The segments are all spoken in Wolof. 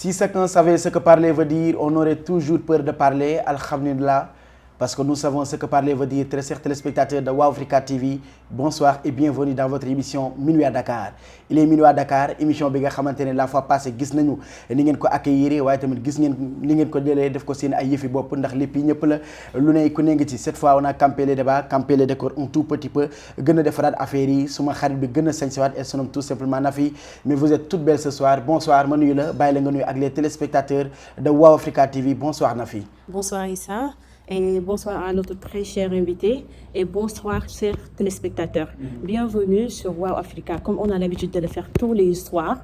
Si chacun savait ce que parler veut dire, on aurait toujours peur de parler. Alhamdulillah, parce que nous savons ce que parler veut dire. Très chers téléspectateurs de Wow Africa TV, bonsoir et bienvenue dans votre émission Minuit à Dakar. Il est Minuit à Dakar, émission bi nga xamante ne la fois passée gis nañu ni ngeen ko accueillir waaye tamit gis ngeen ni ngeen ko jëlee def ko seen ay yëfi bopp ndax lépp yi ñëpp la lu ne ku ne ngi ci. Cette fois on a campé les débats, campé les décors un tout petit peu gën a defaraat affaire yi suma xarit bi gën a sañsewaat et son nom tout simplement Nafi. Mais vous êtes toutes belles ce soir. Bonsoir ma nuyu la bàyyi la nga nuyu ak les téléspectateurs de Wow Africa TV. Bonsoir Nafi. Bonsoir Issa. Et bonsoir à notre très cher invité et bonsoir chers téléspectateurs. Bienvenue sur Wow Africa. Comme on a l'habitude de le faire tous les soirs,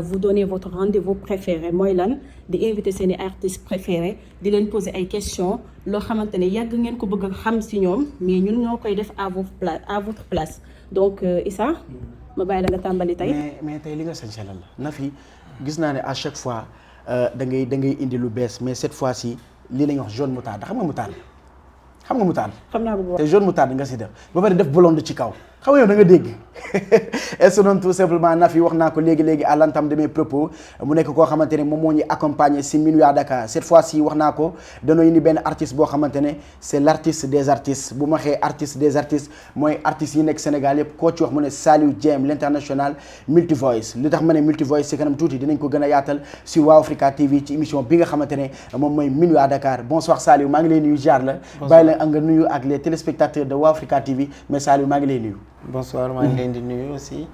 vous donnez votre rendez-vous préféré mooy lan di invité seeni artistes préférés di leen poser ay questions loo xamante ne yàgg ngeen ko bëgg a xam si ñoom mais ñun ñoo koy def à votre place donc Issa ma bàyyi la nga tàmbali tey. mais tey li nga sañse lan la Nafi gis naa ne à chaque fois da ngay indi lu bees mais cette fois-ci lii la ñuy wax jaune moutarde xam nga moutarde. xam naa bu te jaune moutarde nga si def ba pare def blonde ci kaw xam nga yow da nga dégg et ce non tout simplement Nafi wax naa ko léegi à l'entame de mes propos mu nekk koo xamante ne moom moo ñu accompagner si Minuit à Dakar. Cette fois-ci wax naa ko danoo indi benn artiste boo xamante ne c'est l'artiste des artistes bu ma waxee artiste des artistes mooy artistes yi nekk Sénégal yëpp koo ci wax mu ne Saliou Dieng l'international multivoice. li tax ma ne multivoice si kanam tuuti dinañ ko gën a yaatal sur Wow Africa TV ci émission bi nga xamante ne moom mooy Minuit à Dakar. Bonsoir Saliou maa ngi lay nuyu jaar la bàyyi la nga nuyu ak les téléspectateurs de Wow Africa TV mais Saliou maa ngi lay nuyu. Bonsoir, maa ngi leen di nuyu aussi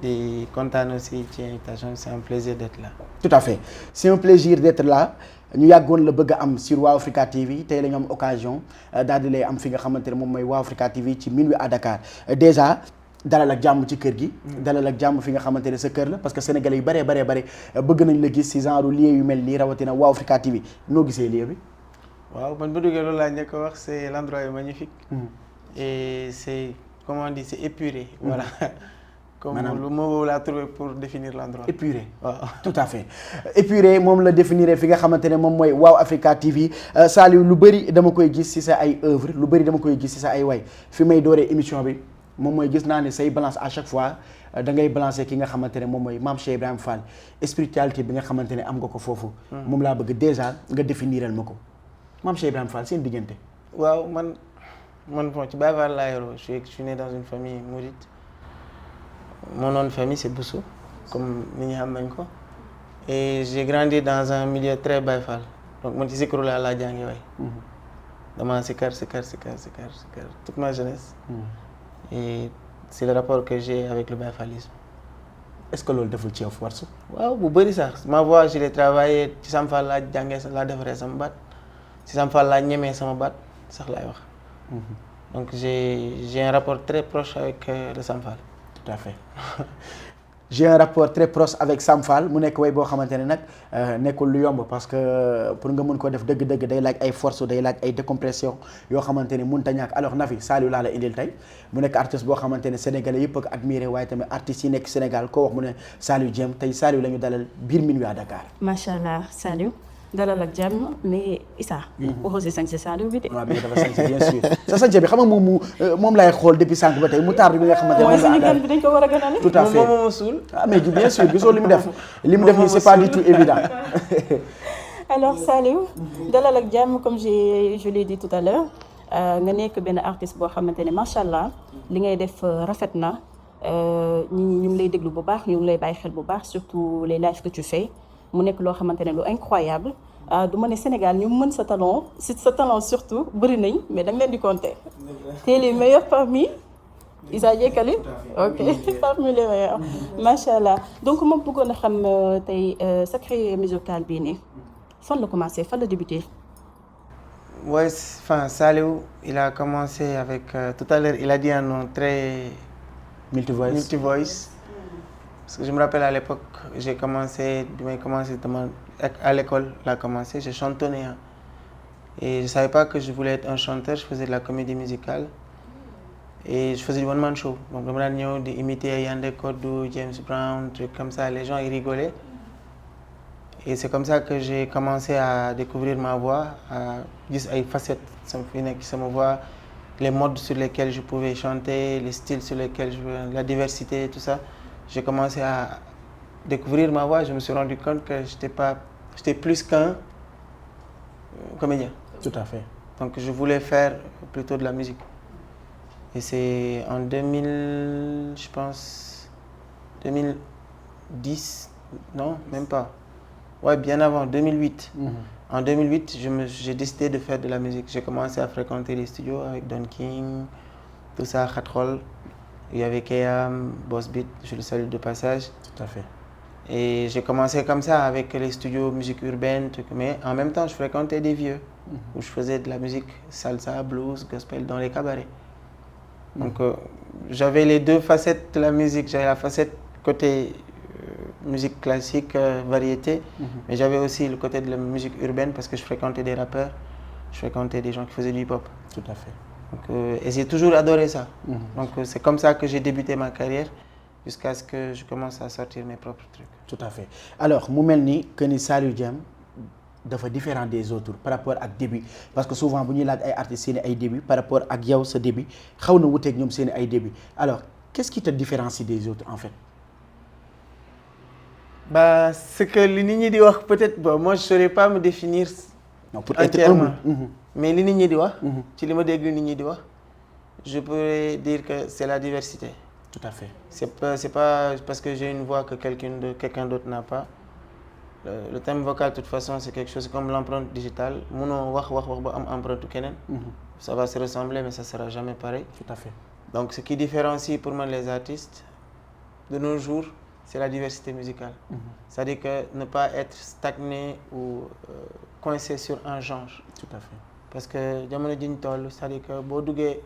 di kontaan aussi ci invitation, c'est un plaisir d'être là. Tout à fait, c'est un plaisir d'être là. ñu yàggoon la bëgg a am sur Wow Africa TV tey la ñu am occasion daal di lay am fi nga xamante ne moom mooy Wow Africa TV ci Minuit à Dakar. Déjà dalal ak jàmm ci kër gi. dalal ak jàmm fi nga xamante ne sa kër la parce que sénégalais yu bëree bëgg nañ la gis si genre lieu yu mel nii rawatina Wow Africa TV noo gisee lieu bi. waaw man bu duggee loolu laa njëkk a wax c'est l'endroit est magnifique. Et c'est comment on dit, c'est épuré. Voilà. Comme le mot l'a trouvé pour définir l'endroit. Épuré. Tout à fait. Épuré moom la définir fi nga xamante ne moom mooy Wow Africa TV. Saliou lu bëri dama koy gis ci sa ay œuvre lu bëri dama koy gis ci sa ay way fi may dooree émission bi moom mooy gis naa ne say balance à chaque fois da ngay balancer ki nga xamante ne moom mooy Mame Cheikh Ibrahima Fall spiritualité bi nga xamante ne am nga ko foofu. moom laa bëgg déjà nga définiral ma ko Mame Cheikh Ibrahima Fall seen diggante. waaw man bon ci Baye Fall laa yoroo je suis né dans une famille mouride. Mon nom de famille c'est Bousso comme ni ñu xam nañ ko et j'ai grandi dans un milieu très Baye Fall donc man ci zikru laa jàngi way dama sikar toute ma jeunesse et c'est le rapport que j'ai avec le Baye Fallisme. Est-ce que loolu deful ci yow force. waaw bu bëri sax ma voix je l'ai travaillé ci Sam Fall laa jàngee laa defaree sama baat ci Sam Fall laa ñemee sama baat sax laay wax. Donc j'ai un rapport très proche avec le Sam Fall. Tout à fait. J'ai un rapport très proche avec Sam Fall mu nekk way boo xamante ne nag nekkul lu yomb parce que pour nga mën ko def dëgg-dëgg day laaj ay force day laaj ay décompression yoo xamante ne mënut a ñàkk. Alors Nafi Saliou laa la indil tey mu nekk artiste boo xamante ne sénégalais yëpp ak admiré waaye tamit artistes yi nekk Sénégal koo wax mu ne Saliou Dieng tey Saliou la ñu dalal biir Minuit à Dakar. macha allah Saliou dalal ak jàmm mais Issa. waxoo si sañse Saliou bi de. waaw mais dafa sañse bien sûr sa sañse bi xam nga moom laay xool depuis sànq ba tey mu tardé bi nga xamante ne. mooy suñu gan bi dañ ko war a gënal. tout à fait moom suul. ah mais bien sûr gisoo li mu def nii c'est pas du tout évident. Alors Saliou dalal ak jàmm comme je l'ai dit tout à l'heure nga nekk benn artiste boo xamante ne macha allah li ngay def rafet na ñu ngi lay déglu bu baax ñu ngi lay bàyyi xel bu baax surtout les lives que tu fais. mu nekk loo xamante ne lu incroyable du ma ne Sénégal ñu mën sa talent surtout bëri nañ mais da nga leen di compter. t'es les meilleurs parmi Issa Diekali ok parmi les meilleurs macha allah donc ma bëggoon a xam tey sa carrière musicale bii nii fan la commencé fan la débuté. Ouais, enfin Saliou il a commencé avec tout à l'heure il a dit un nom très multivoice. Parce que je me rappelle à l'époque, j'ai commencé à l'école, j'ai chantonné. Et je ne savais pas que je voulais être un chanteur, je faisais de la comédie musicale. Et je faisais du one-man show. Donc, je me d'imiter Yandé Kodou, James Brown, trucs comme ça. Les gens, ils rigolaient. Et c'est comme ça que j'ai commencé à découvrir ma voix, à dire les facettes de ma voix, les modes sur lesquels je pouvais chanter, les styles sur lesquels la diversité, tout ça. J'ai commencé à découvrir ma voix, je me suis rendu compte que je n'étais pas j'étais plus qu'un comédien. Tout à fait. Donc je voulais faire plutôt de la musique. Et c'est en 2000, je pense, 2010, non, même pas. Ouais, bien avant, 2008. En 2008, j'ai décidé de faire de la musique. J'ai commencé à fréquenter les studios avec Don King, tout ça, Khatrol. Il y avait Kayam, Boss Beat, je le salue de passage. Tout à fait. Et j'ai commencé comme ça avec les studios musique urbaine, mais en même temps, je fréquentais des vieux où je faisais de la musique salsa, blues, gospel dans les cabarets. Donc j'avais les deux facettes de la musique. J'avais la facette côté musique classique, variété, mais j'avais aussi le côté de la musique urbaine parce que je fréquentais des rappeurs, je fréquentais des gens qui faisaient du hip-hop. Tout à fait. Donc, et j'ai toujours adoré ça. Donc c'est comme ça que j'ai débuté ma carrière jusqu'à ce que je commence à sortir mes propres trucs. Tout à fait. Alors mu mel ni que ni Saliou Dième dafa différent des autres par rapport ak début parce que souvent bu ñuy laaj ay artistes seen ay début par rapport ak yow sa début xaw na wuteeg ñoom seen ay début alors qu'est-ce qui te différencie des autres en fait? Bah, ce que les nit ñi di wax peut-être bon, moi je saurais pas me définir Non, pour être entièrement. humble. Mais les nit ñi di wax, ci li ma dégg nit ñi di wax, je pourrais dire que c'est la diversité. Tout à fait. C'est pas parce que j'ai une voix que quelqu'un d'autre n'a pas. Le thème vocal, de toute façon, c'est quelque chose comme l'empreinte digitale. Munoo wax ba am empreinte keneen. Ça va se ressembler, mais ça sera jamais pareil. Tout à fait. Donc, ce qui différencie pour moi les artistes de nos jours, c'est la diversité musicale. C'est-à-dire que ne pas être stagné ou coincé sur un genre. Tout à fait. Parce que jamono jiñ toll, c'est-à-dire que boo duggee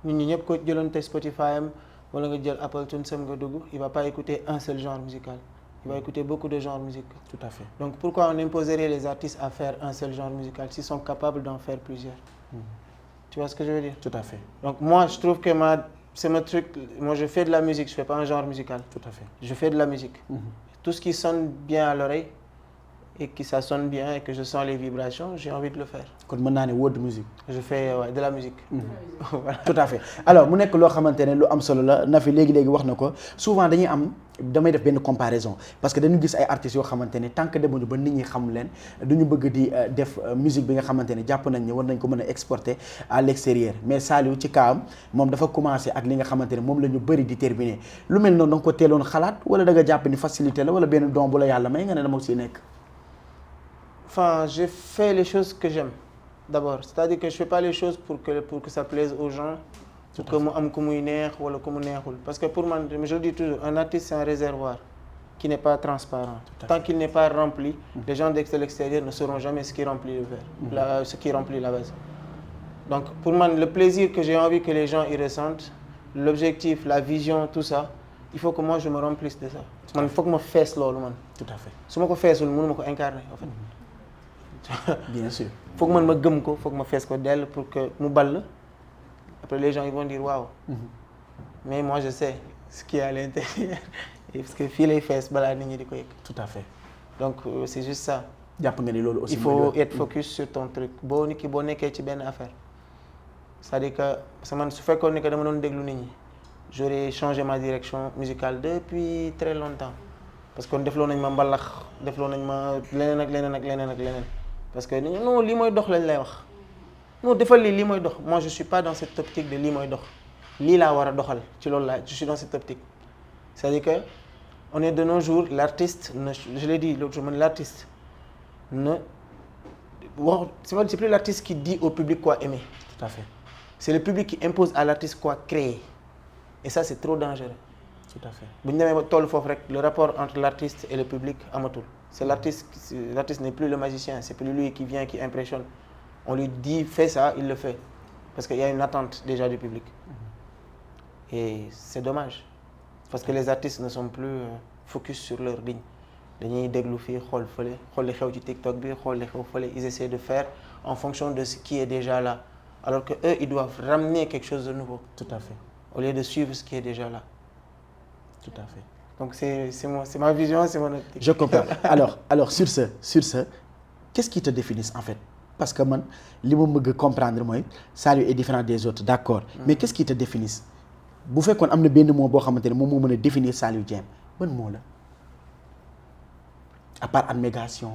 nit ñi ñëpp ko jëloon te Spotify am wala nga jël Apple Tunes nga dugg, il va pas écouter un seul genre musical. Il va écouter beaucoup de genres musicaux. Tout à fait. Donc pourquoi on imposerait les artistes à faire un seul genre musical s'ils sont capables d'en faire plusieurs? Tu vois ce que je veux dire? Tout à fait. Donc moi, je trouve que c'est mon truc. Moi, je fais de la musique, je fais pas un genre musical. Tout à fait. Je fais de la musique. Tout ce qui sonne bien à l'oreille et que ça sonne bien et que je sens les vibrations, j'ai envie de le faire. Kon mën naa ne world music. Je fais de la musique. Voilà. Tout à fait. Alors mu nekk loo xamante ne lu am solo la Nafi léegi wax na ko souvent damay def benn comparaison parce que dañu gis ay artistes yoo xamante ne tant que demuñu ba nit ñi xam leen duñu bëgg di def musique bi nga xamante ne jàpp nañ ne war nañ ko mën a exporter à l'extérieur mais Saliou ci kaam moom dafa commencé ak li nga xamante ne moom la ñu bëri di terminer lu mel noonu da nga ko teeloon xalaat wala da nga jàpp ni facilité la wala benn don bu la yàlla may nga ne dama si nekk. Enfin, je fais les choses que j'aime d'abord. C'est-à-dire que je fais pas les choses pour que ça plaise aux gens, pour que mu am ku muy neex wala ku mu neexul. Parce que pour moi, je le dis toujours, un artiste c'est un réservoir qui n'est pas transparent. Tant qu'il n'est pas rempli, les gens de l'extérieur ne sauront jamais ce qui remplit le verre, ce qui remplit la vase. Donc pour moi, le plaisir que j'ai envie que les gens y ressentent, l'objectif, la vision, tout ça, il faut que moi je me remplisse de ça. Il faut que je me fasse loolu man. Tout à fait. Si je me fais ça, je ne peux pas incarner en fait. Bien sûr. Il faut que je me gëm ko, faut que je me fasse ko d'elle pour que mu balle. Après les gens ils vont dire waouh. Mais moi je sais ce qu'il y a à l'intérieur. Parce que fii lay fees balaa nit ñi di ko yëg. Tout à fait. Donc c'est juste ça. jàpp nga ni loolu aussi. Il faut être focus sur ton truc. Boo nit ki boo nekkee ci benn affaire. C'est-à-dire que parce que man su fekkoon ne que dama doon déglu nit ñi, j'aurais changé ma direction musicale depuis très longtemps. Parce que defloo nañ ma mbalax, defloo nañ ma leneen ak leneen ak leneen ak leneen. Parce que non lii mooy dox lañ lay wax. Non defal lii mooy dox. Moi je suis pas dans cette optique de lii mooy dox. Lii laa war a doxal ci loolu laa je suis dans cette optique. C'est-à-dire que on est de nos jours l'artiste je l'ai dit l'autre jour l'artiste c'est plus l'artiste qui dit au public quoi aimer. Tout à fait. C'est le public qui impose à l'artiste quoi créer. Et ça c'est trop dangereux. Tout à fait. Bu ñu demee ba toll foofu rek le rapport entre l'artiste et le public amatul. C'est l'artiste n'est plus le magicien, c'est plus lui qui vient qui impressionne. On lui dit fais ça, il le fait. Parce qu'il y a une attente déjà du public. Et c'est dommage. Parce que les artistes ne sont plus focus sur leur ligne. Dañuy déglu fii xool fële xool li xew ci TikTok bi xool li xew fële ils essaient de faire en fonction de ce qui est déjà là. Alors que eux ils doivent ramener quelque chose de nouveau. Tout à fait. Au lieu de suivre ce qui est déjà là. Tout à fait. Donc c'est ma vision, c'est mon optique. Je comprends. Alors sur ce, qu'est-ce qui te définit en fait? Parce que man li ma bëgg comprendre mooy Saliou est différent des autres, d'accord. Mais qu'est-ce qui te définit? Bu fekkoon am na benn mot boo xamante ne moom moo mën a définir Saliou Dième ban mot la? à part abnégation?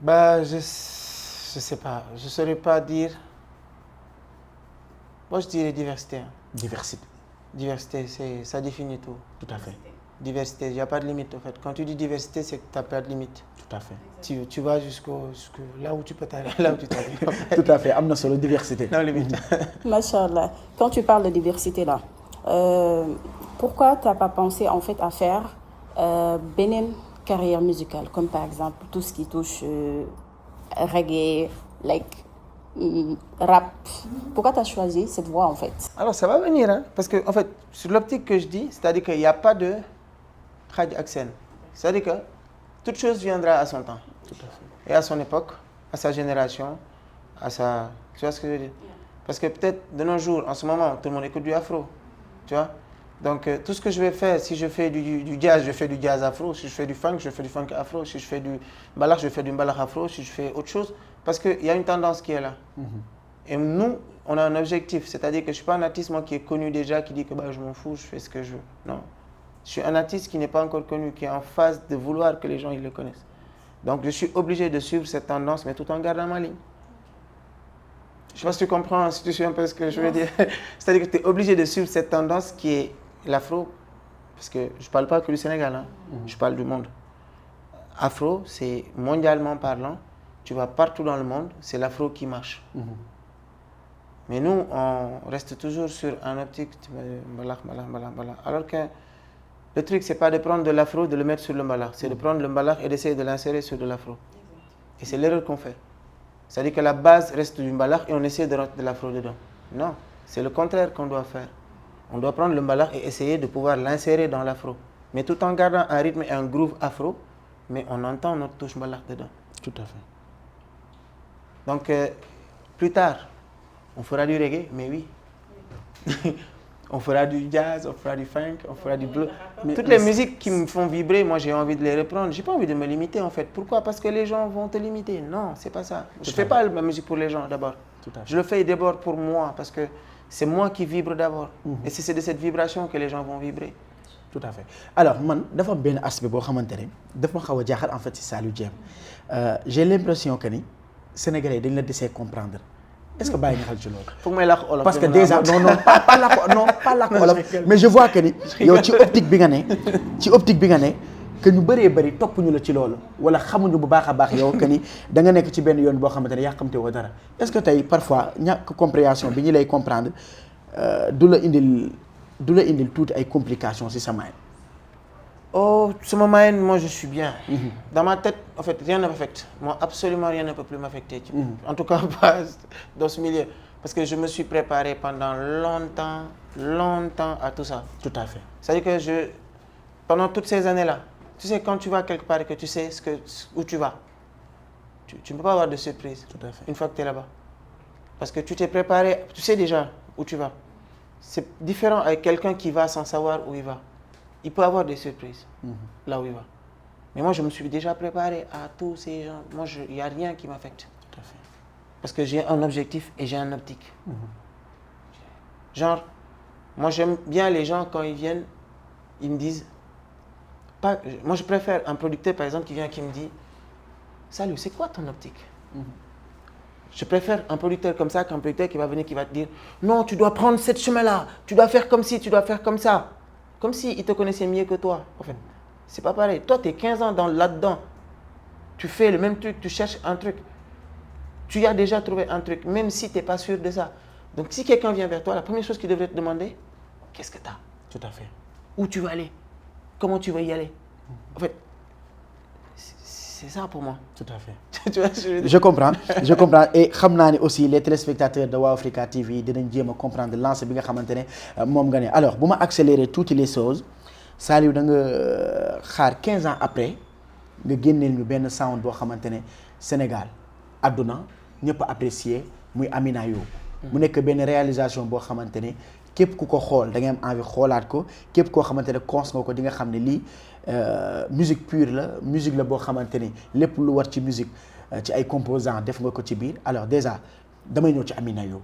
Bah, je sais pas. Je saurais pas dire. Moi, je dirais diversité. Hein. Diversité. Diversité, ça définit tout. Tout à fait. Diversité, il n'y a pas de limite en fait. Quand tu dis diversité, c'est que tu n'as pas de limite. Tout à fait. Tu vas jusqu'au là où tu peux t'arrêter, là où tu t'arrives. Tout à fait. Amna solo diversité. Non limite. Machallah. Quand tu parles de diversité là, pourquoi tu n'as pas pensé en fait à faire une carrière musicale, comme par exemple tout ce qui touche reggae, rap? Pourquoi tu as choisi cette voie en fait? Alors ça va venir, hein, parce que en fait, sur l'optique que je dis, c'est-à-dire qu'il n'y a pas de Khadj Aksen. C'est-à-dire que toute chose viendra à son temps. Tout à fait. Et à son époque, à sa génération, à sa... Tu vois ce que je veux dire? Parce que peut-être de nos jours, en ce moment, tout le monde écoute du afro. Tu vois? Donc tout ce que je vais faire, si je fais du jazz, je fais du jazz afro. Si je fais du funk, je fais du funk afro. Si je fais du mbalakh, je fais du mbalakh afro. Si je fais autre chose, parce qu'il y a une tendance qui est là. Et nous, on a un objectif. C'est-à-dire que je ne suis pas un artiste moi, qui est connu déjà, qui dit que bah, je m'en fous, je fais ce que je veux. Non. Je suis un artiste qui n'est pas encore connu, qui est en phase de vouloir que les gens ils le connaissent. Donc je suis obligé de suivre cette tendance, mais tout en gardant ma ligne. Je ne sais pas si tu comprends, si tu suis un peu ce que je veux dire. C'est-à-dire que tu es obligé de suivre cette tendance qui est l'afro, parce que je ne parle pas que du Sénégal, hein. Je parle du monde. Afro, c'est mondialement parlant, tu vas partout dans le monde, c'est l'afro qui marche. Mais nous, on reste toujours sur un optique, alors que le truc, c'est pas de prendre de l'afro, de le mettre sur le mbalakh, c'est de prendre le mbalakh et d'essayer de l'insérer sur de l'afro. Et c'est l'erreur qu'on fait. C'est-à-dire que la base reste du mbalakh et on essaie de rentrer de l'afro dedans. Non, c'est le contraire qu'on doit faire. On doit prendre le mbalakh et essayer de pouvoir l'insérer dans l'afro. Mais tout en gardant un rythme et un groove afro, mais on entend notre touche mbalakh dedans. Tout à fait. Donc, plus tard, on fera du reggae, mais oui. On fera du jazz, on fera du funk, on fera du blues. Toutes les musiques qui me font vibrer, moi j'ai envie de les reprendre. J'ai pas envie de me limiter en fait. Pourquoi? Parce que les gens vont te limiter. Non, c'est pas ça. Je fais pas ma musique pour les gens d'abord. Je le fais d'abord pour moi parce que c'est moi qui vibre d'abord. Et c'est de cette vibration que les gens vont vibrer. Tout à fait. Alors, man, dafa ben aspect bo xamantene daf ma xawa jaxal en fait ci Saliou Diém. J'ai l'impression que ni Sénégalais dañ la déssé comprendre. Est-ce que bàyyi nga xel ci loolu? Faut que may làkk olof. Parce que déjà pas làkk olof, mais je vois que ni yow ci optique bi nga ne que ñu bëree bëri topp ñu la ci loolu wala xamuñu bu baax a baax yow que ni da nga nekk ci benn yoon boo xamante ne yàqamte woo dara. Est-ce que tey parfois ñàkk compréhension bi ñi lay comprendre du la indil toutes ay complications ci sa mind? Oh, sur mon mind, moi je suis bien. Dans ma tête, en fait, rien ne m'affecte. Moi, absolument rien ne peut plus m'affecter. En tout cas, pas dans ce milieu. Parce que je me suis préparé pendant longtemps à tout ça. Tout à fait. C'est-à-dire que pendant toutes ces années-là, tu sais, quand tu vas quelque part et que tu sais où tu vas, tu ne peux pas avoir de surprise. Tout à fait. Une fois que tu es là-bas. Parce que tu t'es préparé, tu sais déjà où tu vas. C'est différent avec quelqu'un qui va sans savoir où il va. Il peut avoir des surprises là où il va. Mais moi, je me suis déjà préparé à tous ces gens. Moi, il n'y a rien qui m'affecte. Tout à fait. Parce que j'ai un objectif et j'ai un optique. Genre, moi, j'aime bien les gens quand ils viennent, ils me disent... moi, je préfère un producteur, par exemple, qui vient qui me dit « Salut, c'est quoi ton optique ?» Je préfère un producteur comme ça qu'un producteur qui va venir, qui va te dire « Non, tu dois prendre cette chemin-là, tu dois faire comme ci, tu dois faire comme ça. » Comme s'il te connaissait mieux que toi, en fait. C'est pas pareil. Toi, tu es 15 ans là-dedans. Tu fais le même truc, tu cherches un truc. Tu as déjà trouvé un truc, même si tu n'es pas sûr de ça. Donc, si quelqu'un vient vers toi, la première chose qu'il devrait te demander, qu'est-ce que tu as? Tout à fait. Où tu vas aller? Comment tu vas y aller? En fait, c'est ça pour moi. Tout à fait. Tu vois ce que je veux dire? Je comprends. Et xam naa ne aussi les téléspectateurs de Wow Africa TV dinañ jéem a comprendre lancé bi nga xamante ne moom nga ne. Alors bu ma accélérer toutes les choses Saliou da nga xaar 15 ans après nga génneel ñu benn sound boo xamante ne Sénégal àdduna ñëpp apprécier muy Amina Yo. mu nekk benn réalisation boo xamante ne képp ku ko xool da ngay am envie xoolaat ko képp koo xamante ne cons nga ko di nga xam ne lii musique pure la musique la boo xamante ne lépp lu war ci musique ci ay composants def nga ko ci biir. Alors déjà damay ñëw ci Amina Yo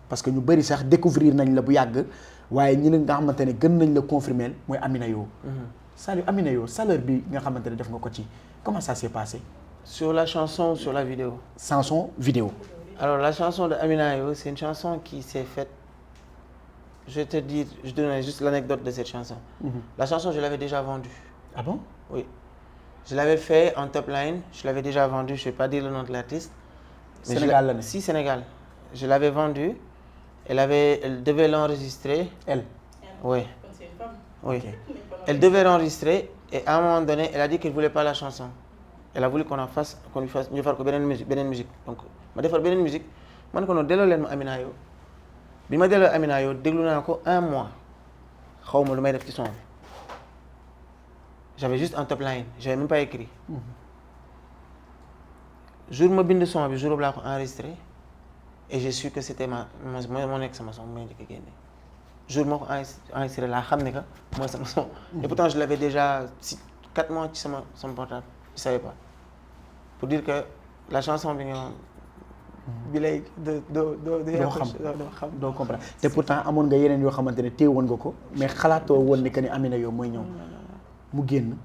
parce que ñu bëri sax découvrir nañ la bu yàgg waaye ñi nga xamante ne gën nañ la confirmer mooy Amina Yo Salut Amina yow salaire bi nga xamante ne def nga ko ci comment ça s'est passé? Sur la chanson ou sur la vidéo? Chanson, vidéo. Alors la chanson de Amina Yo, c'est une chanson qui s'est faite. Je vais te dire, je donne juste l'anecdote de cette chanson. La chanson, je l'avais déjà vendue. Ah bon? Oui. Je l'avais fait en top line, je l'avais déjà vendue, je ne vais pas dire le nom de l'artiste. Sénégal là. Si, Sénégal. Je l'avais vendue, elle devait l'enregistrer. Elle? Oui. Oui. Okay. Elle devait l'enregistrer et à un moment donné, elle a dit qu'elle ne voulait pas la chanson. Elle a voulu qu'on lui fasse une musique. Donc, je vais faire une musique. Je vais faire Amina Yo. Je vais faire Amina Yo, je vais un mois. Je ne sais pas ce que j'avais juste un top line, je n'avais même pas écrit. Le jour où je suis son, le jour où je enregistré, et j'ai su que c'était mon ex, ma son. Le jour où j'ai enregistré, je sais que son. Et pourtant, je l'avais déjà 4 mois sur son portable. Je ne savais pas. Pour dire que la chanson de doo comprendre te pourtant amoon nga yeneen yoo xamante ne téewoon nga ko mais xalaatoo woon ne que ni Amina Yo mooy ñëw mu génn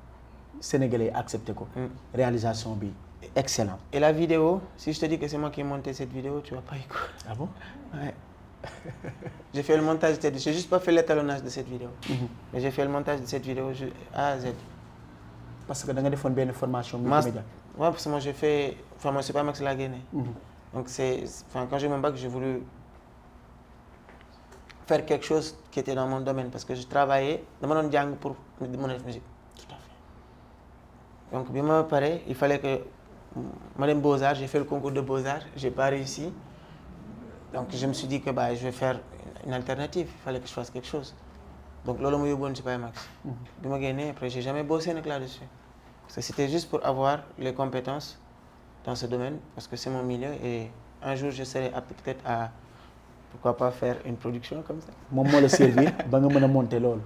Sénégalais accepté ko. Réalisation bi excellent. Et la vidéo, si je te dis que c'est moi qui ai monté cette vidéo, tu vas pas y croire. Ah bon? Ouais. J'ai fait le montage de cette vidéo. J'ai juste pas fait l'étalonnage de cette vidéo. Mais j'ai fait le montage de cette vidéo A à Z. Parce que da nga defoon benn formation multimédia. Ouais, parce que moi j'ai fait. Enfin, moi c'est pas Max Laguené. Donc quand j'ai eu mon bac, j'ai voulu faire quelque chose qui était dans mon domaine parce que je travaillais dans mon jang pour mon musique. Tout à fait. Donc bien pareil, il fallait que Madame Beaux-Arts, j'ai fait le concours de Beaux-Arts, j'ai pas réussi. Donc je me suis dit que je vais faire une alternative, il fallait que je fasse quelque chose. Donc lolo mo yobone c'est pas Max. Bima gagné après j'ai jamais bossé là-dessus. Parce que c'était juste pour avoir les compétences dans ce domaine parce que c'est mon milieu et un jour je serai apte peut-être à pourquoi pas faire une production comme ça. Moom moo la servir ba nga mën a monter loolu.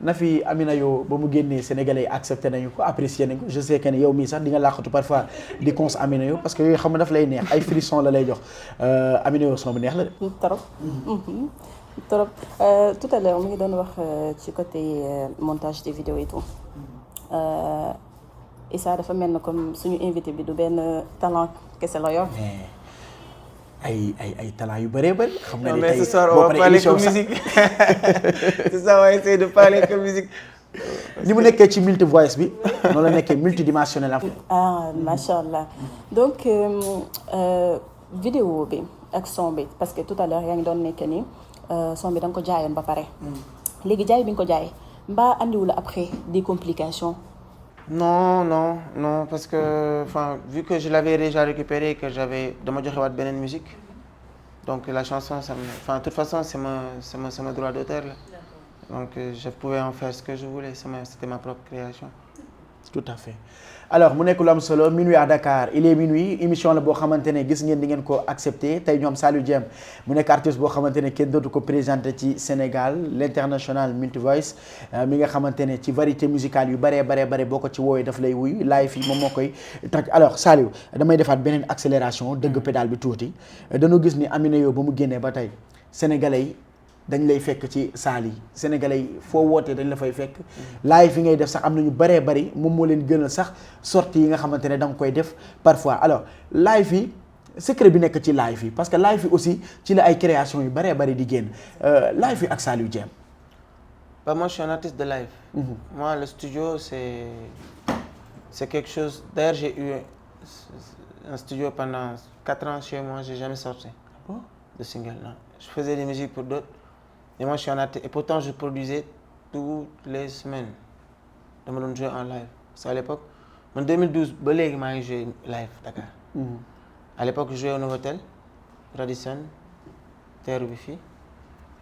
Nafi Amina Yo ba mu génnee Sénégalais accepté nañu ko apprécié nañu ko je sais que ne yow mii sax di nga làqatu parfois di cons Amina Yo parce que yooyu xam nga daf lay neex ay frisson la lay jox Amina Yo son bu neex la de. trop trop tout à l'heure mu ngi doon wax ci côté montage des vidéos et tout et ça dafa mel na comme suñu invité bi du benn talent kese la yor. ay talent yu bëree bëri. xam nga non ni mais tey ce soir on va parler que musique. C'est ça, on va essayer de parler que musique. ni mu nekkee ci multi voice bi noonu la nekkee multidimensionnel en fait. Ah macha allah donc vidéo bi ak son bi parce que tout à l'heure yaa ngi doon nekk ni son bi da nga ko jaayoon ba pare. léegi jaay bi nga ko jaay mbaa andiwu la après des complications. Non, parce que vu que je l'avais déjà récupéré et que j'avais dama joxe waat beneen musique, donc la chanson, de toute façon c'est mon droit d'auteur là. Donc je pouvais en faire ce que je voulais, c'était ma propre création. Tout à fait. Alors mu nekk lu am solo minuit à Dakar il est minuit émission la boo xamante ne gis ngeen di ngeen ko accepté tey ñoom Saliou Dième mu nekk artiste boo xamante ne kenn dootu ko présenté ci Sénégal l'international multi voice mi nga xamante ne ci variété musicale yu bare boo ko ci woowee daf lay wuyu live yi moom moo koy tàgg. Alors Saliou damay defaat beneen accélération dëgg pédale bi tuuti dañoo gis ni Amina Yo ba mu génnee ba tey sénégalais yi dañ lay fekk ci saal yi sénégalais yi foo wootee dañ la fay fekk live yi ngay def sax am na ñu bari moom moo leen gënal sax sortie yi nga xamante ne da nga koy def parfois. Alors live yi secret bi nekk ci live yi parce que live yi aussi ci la ay création yu bari di génn live yi ak Saliou Dième. Moi je suis un artiste de live. Moi le studio c'est quelque chose. D'ailleurs j'ai eu un studio pendant 4 ans chez moi, j'ai jamais sorti de single. Non. Je faisais des musiques pour d'autres. Et moi, je suis un artiste. Et pourtant, je produisais toutes les semaines. Je me jouer en live. Parce qu'à l'époque, en 2012, je jouais live Dakar. À l'époque, je jouais au Novotel, Radisson, Terre Wifi,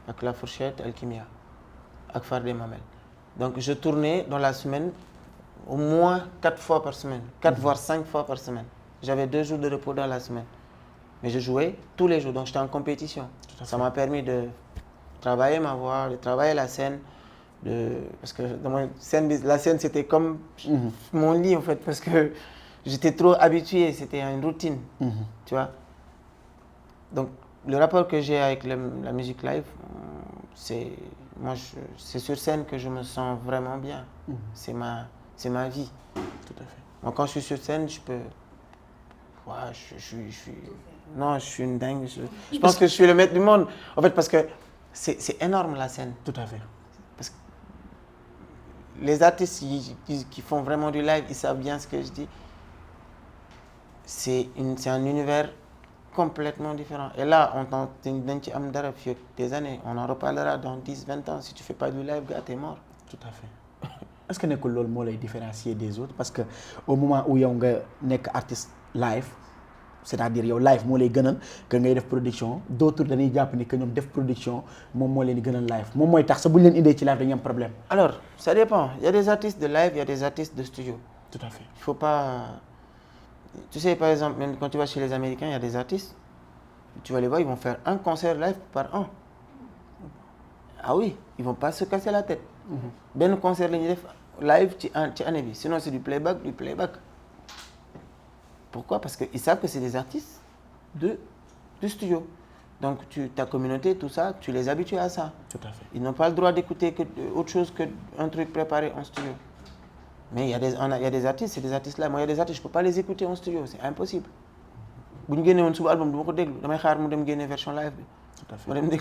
avec La Fourchette, Alchimia, avec Fardé Mamel. Donc, je tournais dans la semaine au moins 4 fois par semaine, 4 voire 5 fois par semaine. J'avais 2 jours de repos dans la semaine. Mais je jouais tous les jours, donc j'étais en compétition. Ça m'a permis de travailler ma voix, de travailler la scène. Parce que la scène, c'était comme mon lit, en fait, parce que j'étais trop habitué, c'était une routine, tu vois. Donc, le rapport que j'ai avec la musique live, c'est moi, c'est sur scène que je me sens vraiment bien. C'est ma vie. Tout à fait. Moi, quand je suis sur scène, je peux... Ouais, non, je suis une dingue. Je pense que je suis le maître du monde. En fait, parce que c'est énorme la scène. Tout à fait. Parce que les artistes qui font vraiment du live, ils savent bien ce que je dis. C'est un univers complètement différent. Et là, des années, on en reparlera dans 10, 20 ans. Si tu ne fais pas du live, gars, t'es mort. Tout à fait. Est-ce que nekkul loolu moo lay différencier des autres parce que au moment où yow nga nekk artiste live c'est-à-dire yow live moo lay gënal que ngay def production d'autres dañuy jàpp ni que ñoom def production moom moo leen di gënal live moom mooy tax sa bu ñu leen indee ci live dañuy am problème. Alors, ça dépend. Il y a des artistes de live, il y a des artistes de studio. Tout à fait. Il faut pas... Tu sais, par exemple, même quand tu vas chez les Américains, il y a des artistes, tu vas les voir, ils vont faire un concert live par an. Ah oui, ils vont pas se casser la tête. Ben concert live, tu année. Sinon, c'est du playback. Pourquoi? Parce qu'ils savent que c'est des artistes du studio. Donc, ta communauté, tout ça, tu les habitues à ça. Tout à fait. Ils n'ont pas le droit d'écouter autre chose qu'un truc préparé en studio. Mais il y a des artistes, c'est des artistes là. Moi, il y a des artistes, je ne peux pas les écouter en studio, c'est impossible. Si je gagne un sous-album, je vais écouter la version live. Tout à fait.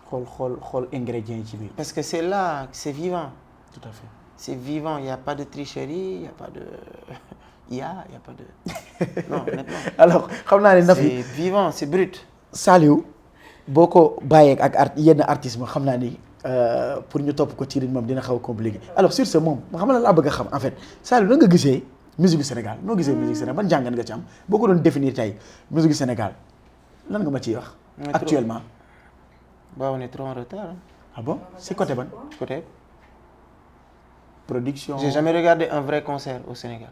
Xool ingrédients yi ci biir. Parce que c'est là, c'est vivant. Tout à fait. C'est vivant, il n'y a pas de tricherie, il n'y a pas de... il y a pas de... Non, honnêtement. Alors, xam naa ne Nafi. C'est vivant, c'est brut. Saliou boo ko bàyyeeg ak yenn artistes ma xam naa ni pour ñu topp ko ci rythme moom dina xaw a compliqué. Alors sur ce moom xam na laa bëgg a xam en fait Saliou na nga gisee musique du Sénégal noo gisee musique Sénégal ban jàngat nga ci am boo ko doon définir tey musique du Sénégal lan nga ma ciy wax. Actuellement. Bah, on est trop en retard. Hein. Ah bon? C'est côté ban? Côté production. J'ai jamais regardé un vrai concert au Sénégal.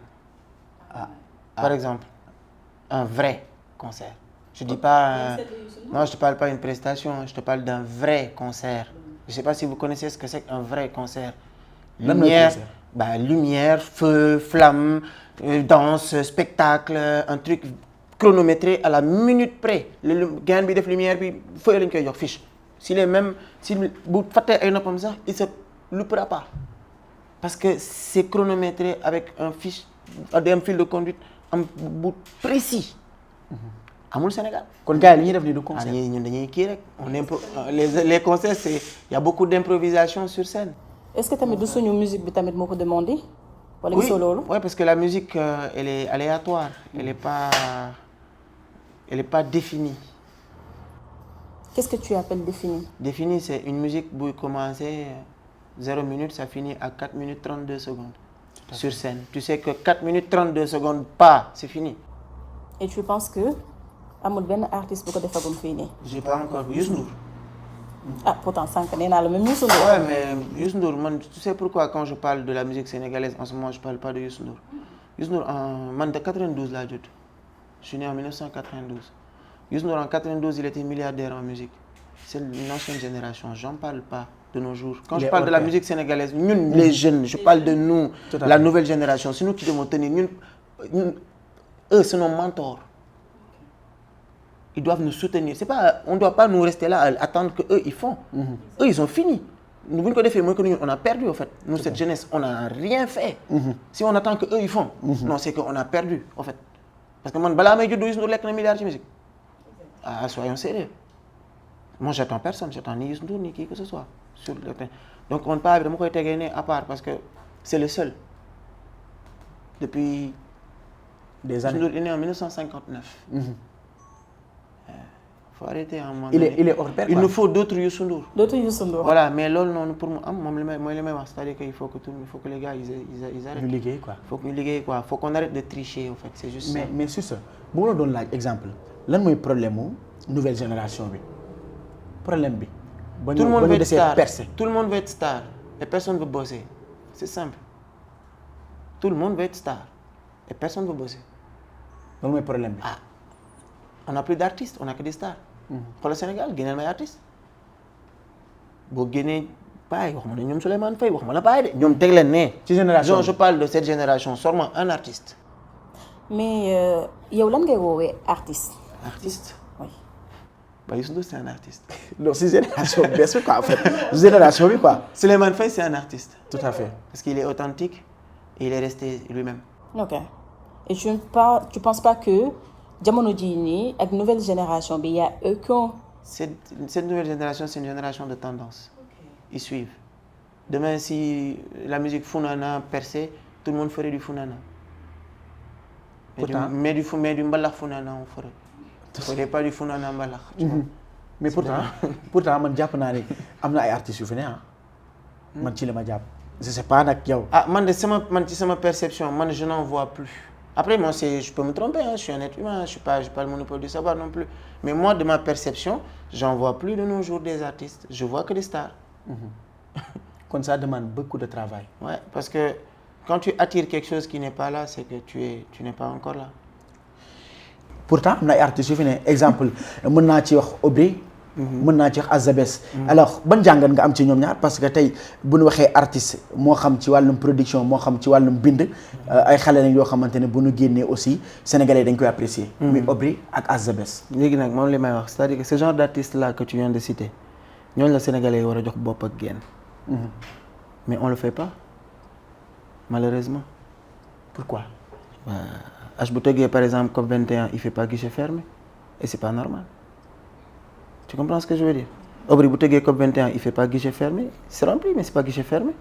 Par exemple, un vrai concert. Je dis pas... Non, je te parle pas d'une prestation, je te parle d'un vrai concert. Je sais pas si vous connaissez ce que c'est qu'un vrai concert. Lumière, feu, flamme, danse, spectacle, un truc chronométré à la minute près. Le gain de lumière, feu, il y a fiche. S'il est même, s'il vous faites un peu comme ça, il ne se loupera pas. Parce que c'est chronométré avec un fil de conduite un bout précis. Amul Sénégal. Kon gars yi li ñuy def nii du concert. Les concerts, il y a beaucoup d'improvisation sur scène. Est-ce que tamit du suñu musique bi tamit moo ko demandé? Wala Oui, ouais, parce que la musique, elle est aléatoire. Elle n'est pas définie. Qu'est-ce que tu appelles défini? Défini, c'est une musique où il commence 0 minute, ça finit à 4 minutes 32 secondes sur scène. Tu sais que 4 minutes 32 secondes, pas, c'est fini. Et tu penses que amul benn artiste bu ko defagum fii nii? J'ai pas encore vu Youssou Ndour. Ah, pourtant sànq nee naa la même Youssou Ndour. Ouais, mais Youssou Ndour, tu sais pourquoi quand je parle de la musique sénégalaise, en ce moment, je parle pas de Youssou Ndour. Youssou Ndour, man de 92 là, je suis né en 1992. Youssou Ndour en 92, il était milliardaire en musique. C'est une ancienne génération, j'en parle pas de nos jours. Quand je parle de la musique sénégalaise, nous, les jeunes, je parle de nous, la nouvelle génération, c'est nous qui devons tenir. Eux, c'est nos mentors. Ils doivent nous soutenir. On ne doit pas nous rester là à attendre qu'eux, ils font. Eux, ils ont fini. Nous, on a perdu, en fait. Nous, cette jeunesse, on n'a rien fait. Si on attend qu'eux, ils font, non, c'est qu'on a perdu, en fait. Parce que moi, je suis un milliard de musique. Ah, soyons sérieux. Moi, j'attends personne. J'attends ni Youssou Ndour, ni qui que ce soit. Donc, on ne peut pas vraiment être à part parce que c'est le seul. Depuis... Des années. Youssou Ndour est né en 1959. Faut arrêter un moment. Il est hors pair. Il nous faut d'autres Youssou Ndour. D'autres Youssou Ndour. Voilà, mais là, non, pour moi, c'est-à-dire qu'il faut que les gars, ils arrêtent. Nous liguer, quoi. Il faut que nous liguer, quoi. Il faut qu'on arrête de tricher, en fait. C'est juste ça. Mais sur ça, si on donne l'exemple, là, le problème nouvelle génération. Problème bi. Tout le monde veut être star. Tout le monde veut être star. Et personne ne veut bosser. C'est simple. Tout le monde veut être star. Et personne ne veut bosser. C'est le problème. Ah. On n'a plus d'artistes, on n'a que des stars. Pour le Sénégal, il y a des artistes. Si je parle de cette génération, seulement un artiste. Mais yow lan ngay woowee artiste? Artiste? Oui. Bah, Youssou Ndour, c'est un artiste. Non, c'est génération baisse quoi en fait. Génération oui quoi. Souleymane Faye, c'est un artiste. Tout à fait. Parce qu'il est authentique et il est resté lui-même. Ok. Et tu penses pas que jamono jii nii ak nouvelle génération bi y a aucun. Cette nouvelle génération, c'est une génération de tendance. Ils suivent. Demain, si la musique Funana perçait, tout le monde ferait du Funana. Mais du mbalax Funana, on ferait. Il ne faudrait pas du Funana mbalax. Mais pourtant man jàpp naa ne am na ay artistes yu fi ne ah. Man ci la ma jàpp. Je sais pas nag yow. Ah man ci sama perception, je n'en vois plus. Après, moi, je peux me tromper, hein, je suis un être humain, je n'ai pas le monopole du savoir non plus. Mais moi, de ma perception, j'en vois plus de nos jours des artistes. Je vois que des stars. Comme ça demande beaucoup de travail. Ouais, parce que quand tu attires quelque chose qui n'est pas là, c'est que tu n'es pas encore là. Pourtant, am na ay artistes yu fi ne exemple mën naa ci wax Aubry. mën naa ci wax Azabès. Alors ban jàngat nga am ci ñoom ñaar parce que tey bu ñu waxee artiste moo xam ci wàllum production moo xam ci wàllum bind ay xale lañ yoo xamante ne bu ñu génnee aussi sénégalais dañ koy apprécier. muy Aubry ak Azabès. léegi nag moom li may wax c'est-à-dire que ce genre d'artiste là que tu viens de citer ñooñu la sénégalais yi war a jox bopp ak genn. Mais on le fait pas malheureusement. Pourquoi? H bu tëggee par exemple COP21 il fait pas guichet fermé et c'est pas normal. Tu comprends ce que je veux dire? Aubry bu tëggee COP21 il fait pas guichet fermé c'est rempli mais c'est pas guichet fermé.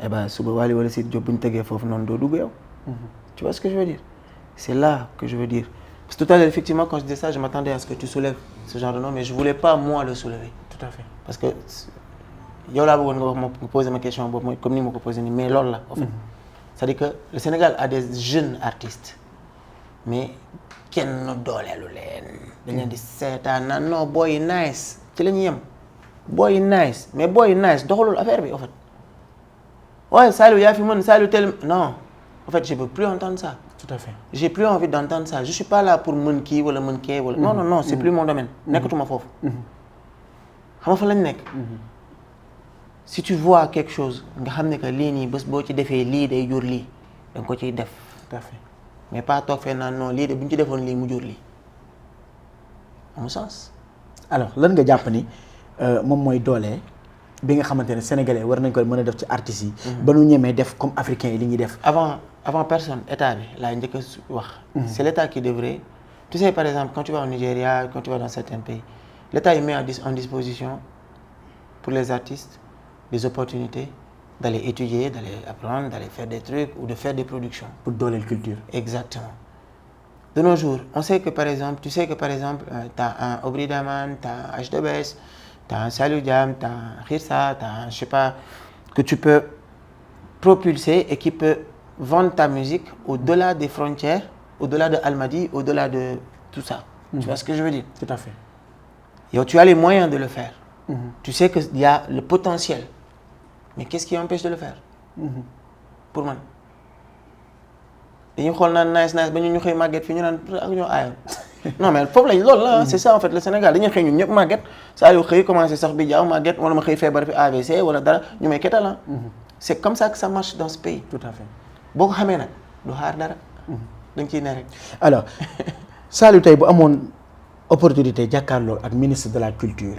Eh ben suba Wally wala Sidy Diop bu ñu tëggee foofu noonu doo dugg yow. Tu vois ce que je veux dire? C'est là que je veux dire. Parce que tout à l'heure effectivement quand je disais ça je m'attendais à ce que tu soulèves ce genre de nom mais je voulais pas moi le soulever. Tout à fait. Parce que yow laa bëggoon nga wax ma poser ma question boobu mooy comme ni ma ko posé nii mais loolu la en fait. C'est-à-dire que le Sénégal a des jeunes artistes mais kenn dooleelu leen dañ leen di seetaan naan non boy yi nice ci la ñuy yem boy yi nice mais boy yi nice doxalul affaire bi en fait ouais Saliou yaa fi mën Saliou tel non en fait je peux plus entendre ça. Tout à fait. J'ai plus envie d'entendre ça je suis pas là pour mën kii wala mën kee wala non c'est plus mon domaine nekkatuma foofu xam nga fa lañ nekk. Si tu vois quelque chose nga xam ne que lii nii bés boo ci defee lii day jur lii da nga ko ciy def. Tout à fait. Mais pas toog fee naan non lii de bu ñu ci defoon lii mu jur lii amul sens. Alors lan nga jàpp ni moom mooy doole bi nga xamante ne sénégalais war nañ ko mën a def ci artistes yi. ba nu ñemee def comme africains yi li ñuy def. Avant personne état bi laay njëkk a wax. C'est l'état qui devrait. Tu sais par exemple quand tu vas au Nigeria quand tu vas dans certains pays l'état il met en disposition pour les artistes des opportunités d'aller étudier, d'aller apprendre, d'aller faire des trucs ou de faire des productions. Pour dooleel culture. Exactement. De nos jours, on sait que par exemple, tu as un Aubry Daman, tu as un H2Bs, tu as un Saliou Diam, tu as un Khirsa, tu as un, je sais pas, que tu peux propulser et qui peut vendre ta musique au-delà des frontières, au-delà de Almadies, au-delà de tout ça. Tu vois ce que je veux dire? Tout à fait. Et tu as les moyens de le faire. Tu sais qu'il y a le potentiel. Mais qu'est-ce qui empêche de le faire? Pour moi. dañuy xool naan nice ba ñu xëy màgget fii ñu naan ak ñoo aayoon non mais foofu lañ loolu la c'est ça en fait le Sénégal dañuy xëy ñun ñëpp màgget saa yu xëy commencé sax bi jaaw màgget wala ma xëy feebar fi AVC wala dara ñu may ketal la. C'est comme ça que ça marche dans ce pays. Tout à fait. boo ko xamee nag du xaar dara. dañ ciy ne rek. Alors Saliou tey bu amoon opportunité jàkkaarloo ak ministre de la culture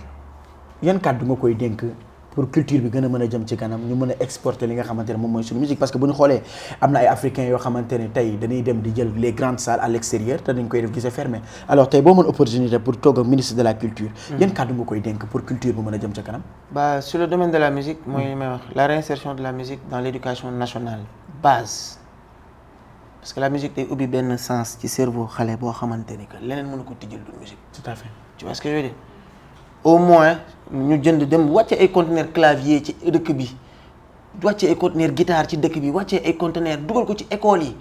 yan kàddu nga koy dénk pour culture bi gën a mën a jëm ci kanam ñu mën a exporter li nga xamante ne moom mooy suñu musique parce que bu ñu xoolee am na ay africains yoo xamante ne tey dañuy dem di jël les grandes salles à l'extérieur te dañ koy def guichet fermé alors tey boo mën opportunité pour toog ak ministre de la culture yan kàddu nga koy dénk pour culture bi mën a jëm ci kanam. Bah sur le domaine de la musique mooy li may wax la réinsertion de la musique dans l'éducation nationale base parce que la musique day ubbi benn sens ci cerveau xale boo xamante ni que leneen mënu ko tijjal du musique. Tout à fait. Tu vois ce que je veux dire au moins ñu jënd dem wàcce ay conteneur clavier ci dëkk bi wàcce ay conteneur guitare ci dëkk bi wàcce ay conteneur dugal ko ci école yi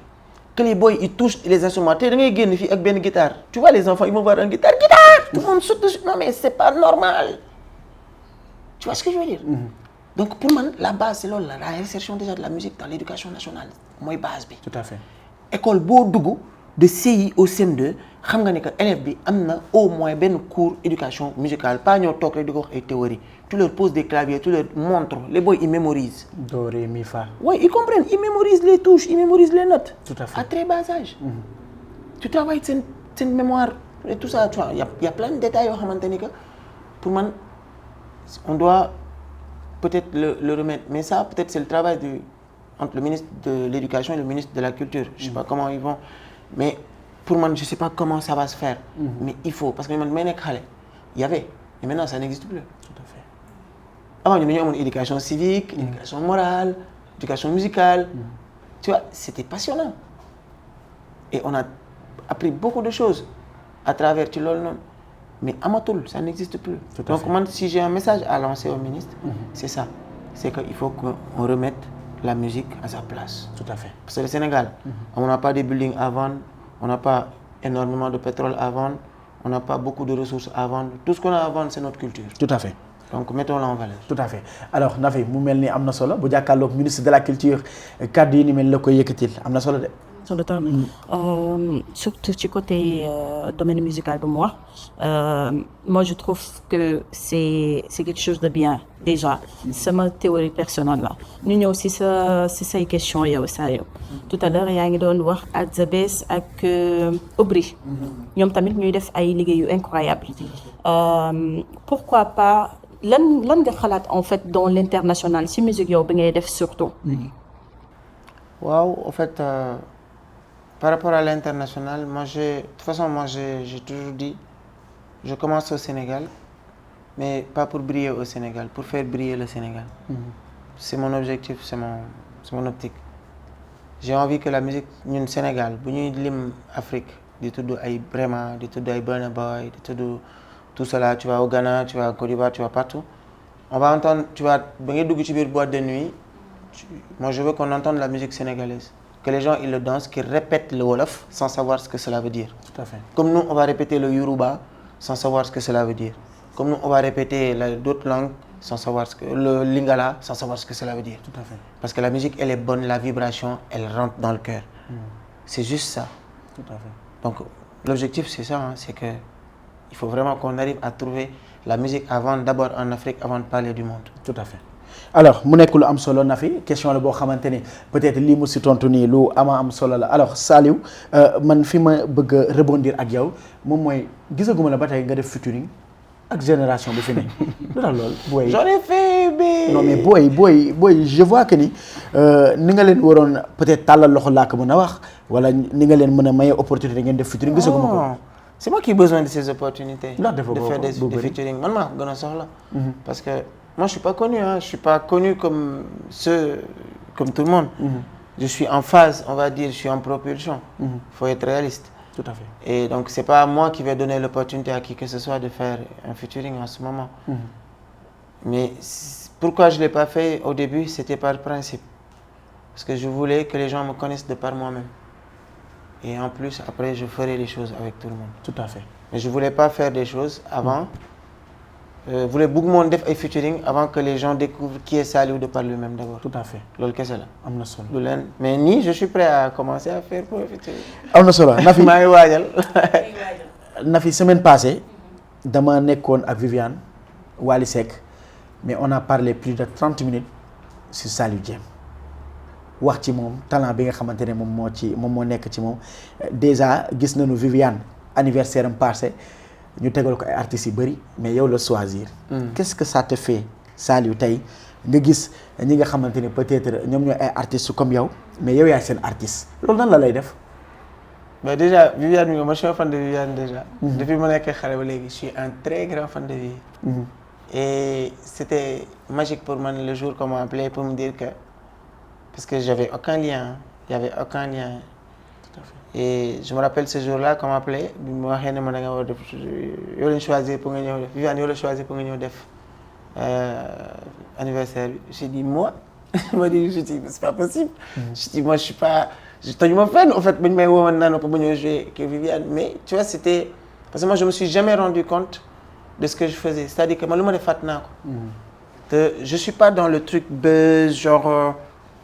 que les boys ils touchent les instruments tey da ngay génn fii ak benn guitare tu vois les enfants ils vont voir un guitare tout le monde saute dessus non mais c'est pas normal tu vois ce que je veux dire. Donc pour man la base c'est loolu la réinsertion déjà de la musique dans l'éducation nationale mooy base bi. Tout à fait. École boo dugg de CI au CM2 xam nga ne que élève bi am na au moins benn cours éducation musicale pas ñoo toog rek di ko wax ay théorie tu leur poses des claviers tu leur montres les boys ils mémorisent. Do, ré, mi, fa. Oui ils comprennent ils mémorisent les touches ils mémorisent les notes. Tout à fait. À très bas âge. Tu travailles seen mémoire et tout ça, tu vois, il y a plein de détails que pour moi, on doit peut-être le remettre. Mais ça, peut-être c'est le travail entre le ministre de l'Éducation et le ministre de la Culture. Je ne sais pas comment ils vont. Mais pour moi, je ne sais pas comment ça va se faire. Mais il faut. Parce que il y avait. Et maintenant, ça n'existe plus. Tout à fait. Avant, il y avait une éducation civique, éducation morale, éducation musicale. Tu vois, c'était passionnant. Et on a appris beaucoup de choses à travers Tilol. Mais Amatoul, ça n'existe plus. Donc, moi, si j'ai un message à lancer au ministre, c'est ça. C'est qu'il faut qu'on remette la musique à sa place. Tout à fait. Parce que le Sénégal, on n'a pas de buildings à vendre, on n'a pas énormément de pétrole à vendre, on n'a pas beaucoup de ressources à vendre. Tout ce qu'on a à vendre, c'est notre culture. Tout à fait. Donc, mettons-la en valeur. Tout à fait. Alors, Nafi, mu mel ni am na solo bu jàkkaarloog ministre de la culture kàddu yi ni mel la koy yëkkatil am na solo de. Surtout du côté domaine musical de moi je trouve que c'est quelque chose de bien déjà. C'est ma théorie personnelle là. Nous avons aussi ces questions tout à l'heure il y a ngi doon wax ak Zabes ak Aubry ñoom tamit ñuy def ay liggéey yu incroyable. Pourquoi pas lan nga xalaat en fait dans l'international si musique yow bi ngay def surtout. Waaw, en fait par rapport à l'international, de toute façon, j'ai toujours dit, je commence au Sénégal, mais pas pour briller au Sénégal, pour faire briller le Sénégal. C'est mon objectif, c'est mon optique. J'ai envie que la musique, nous, Sénégal, nous Afrique, du tout Brema, du tout Burna Boy, du tout cela, tu vas au Ghana, tu vas au Côte d'Ivoire, tu vas partout. On va entendre, tu vas dans une boîte de nuit, moi je veux qu'on entende la musique sénégalaise. Que les gens ils le dansent, qu'ils répètent le Wolof sans savoir ce que cela veut dire. Tout à fait. Comme nous, on va répéter le Yoruba sans savoir ce que cela veut dire. Comme nous, on va répéter d'autres langues sans savoir le Lingala sans savoir ce que cela veut dire. Tout à fait. Parce que la musique, elle est bonne, la vibration, elle rentre dans le cœur. C'est juste ça. Tout à fait. Donc, l'objectif, c'est ça, c'est que il faut vraiment qu'on arrive à trouver la musique d'abord en Afrique avant de parler du monde. Tout à fait. Alors mu nekk lu am solo Nafi question la boo xamante ni peut-être lii mu si tontu nii lu am solo la alors Saliou man fi ma bëgg a rebondir ak yow moom mooy gisaguma la ba tey nga def featuring ak génération bi fi ne lu tax loolu booy. J'en ai fait mais. non mais booy je vois que ni nga leen waroon peut-être tàllal loxo laa ko mën a wax wala ni nga leen mën a maye opportunité ngeen def featuring gisaguma ko. C'est moi qui ai besoin de ces opportunités. de faire des featuring man maa ko gën a soxla. Parce que moi, je ne suis pas connu, je ne suis pas connu comme tout le monde. Je suis en phase, on va dire, je suis en propulsion. Il faut être réaliste. Tout à fait. Et donc, ce n'est pas moi qui vais donner l'opportunité à qui que ce soit de faire un featuring en ce moment. Mais pourquoi je ne l'ai pas fait au début, c'était par principe. Parce que je voulais que les gens me connaissent de par moi-même. Et en plus, après, je ferai les choses avec tout le monde. Tout à fait. Mais je ne voulais pas faire des choses avant. Je voulais beaucoup de faire un featuring avant que les gens découvrent qui est Saliou de par lui-même d'abord. Tout à fait. Lol qu'est-ce là. Amna solo. Mais ni je suis prêt à commencer à faire pour un featuring. Amna solo. Nafi maa ngi waajal. Nafi semaine passée dama nekkoon ak Viviane Wally Seck mais on a parlé plus de 30 minutes sur Saliou Dieng wax ci moom talent bi nga xamante ne moom moo nekk ci moom déjà gis nañu Viviane anniversaire am passé ñu tegal ko ay artistes yu bëri mais yow la choisir. Qu'est-ce que ça te fait Saliou tey nga gis ñi nga xamante ne peut-être ñoom ñooy ay artistes comme yow mais yow yaay seen artiste loolu nan la lay def. Mais déjà Viviane moi je suis un fan de Viviane déjà. Depuis mon école xale ba léegi je suis un très grand fan de Viviane. Et c'était magique pour moi le jour qu'on m'a appelé pour me dire que parce que j'avais aucun lien, il y avait aucun lien. Tout à fait. Et je me rappelle ce jour-là qu'on m'a appelé, bi ma waxee ne ma da nga war a def yow lañ choisir pour nga ñëw def Viviane yow la choisir pour nga ñëw def anniversaire bi. J'ai dit moi, je me dis c'est pas possible. Je dis moi je suis pas je me fenn en fait bañ may woo naan pour ba ñëw jouer que Viviane mais tu vois c'était parce que moi je me suis jamais rendu compte de ce que je faisais, c'est-à-dire que man lu ma def fàtt naa ko. Je suis pas dans le truc buzz genre